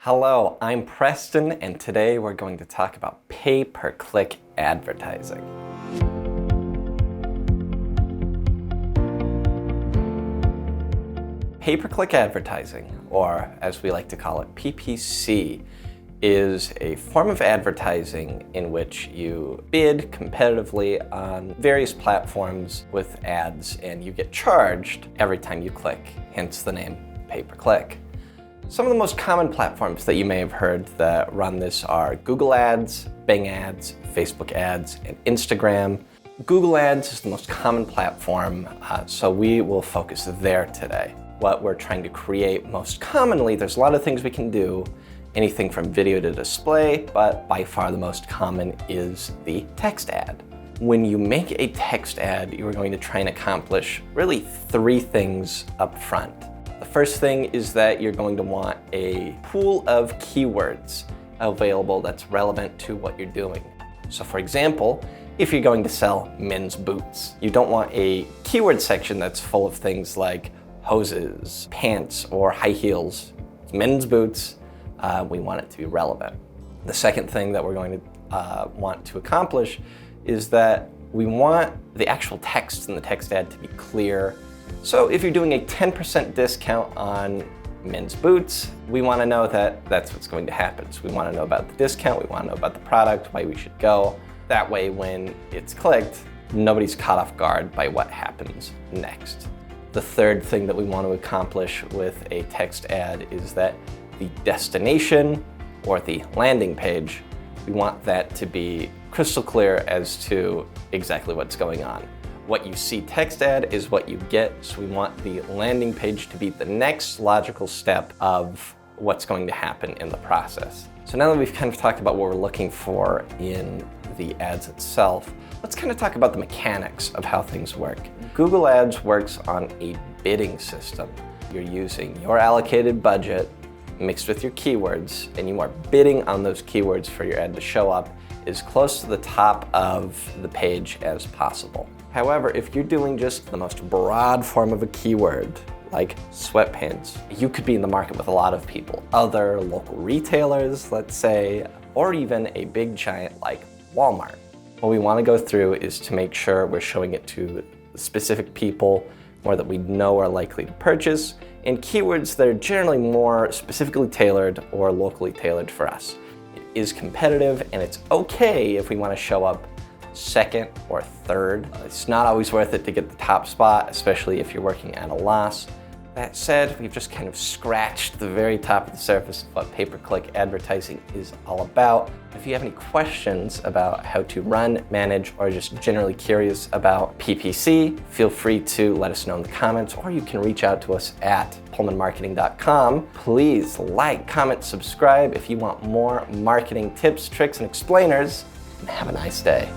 Hello, I'm Preston, and today we're going to talk about pay-per-click advertising. Pay-per-click advertising, or as we like to call it, PPC, is a form of advertising in which you bid competitively on various platforms with ads, and you get charged every time you click, hence the name pay-per-click. Some of the most common platforms that you may have heard that run this are Google Ads, Bing Ads, Facebook Ads, and Instagram. Google Ads is the most common platform, so we will focus there today. What we're trying to create most commonly, there's a lot of things we can do, anything from video to display, but by far the most common is the text ad. When you make a text ad, you are going to try and accomplish really three things up front. The first thing is that you're going to want a pool of keywords available that's relevant to what you're doing. So for example, if you're going to sell men's boots, you don't want a keyword section that's full of things like hoses, pants, or high heels. It's men's boots. We want it to be relevant. The second thing that we're going to want to accomplish is that we want the actual text in the text ad to be clear. So if you're doing a 10% discount on men's boots, we want to know that that's what's going to happen. So we want to know about the discount, we want to know about the product, why we should go. That way, when it's clicked, nobody's caught off guard by what happens next. The third thing that we want to accomplish with a text ad is that the destination or the landing page, we want that to be crystal clear as to exactly what's going on. What you see text ad is what you get, so we want the landing page to be the next logical step of what's going to happen in the process. So now that we've kind of talked about what we're looking for in the ads itself, let's kind of talk about the mechanics of how things work. Google Ads works on a bidding system. You're using your allocated budget mixed with your keywords, and you are bidding on those keywords for your ad to show up as close to the top of the page as possible. However, if you're doing just the most broad form of a keyword, like sweatpants, you could be in the market with a lot of people, other local retailers, let's say, or even a big giant like Walmart. What we want to go through is to make sure we're showing it to specific people or that we know are likely to purchase, and keywords that are generally more specifically tailored or locally tailored for us. It is competitive, and it's okay if we want to show up second or third. It's not always worth it to get the top spot, especially if you're working at a loss. That said, we've just kind of scratched the very top of the surface of what pay-per-click advertising is all about. If you have any questions about how to run, manage, or just generally curious about PPC, feel free to let us know in the comments, or you can reach out to us at pullmanmarketing.com. Please like, comment, subscribe if you want more marketing tips, tricks, and explainers, and have a nice day.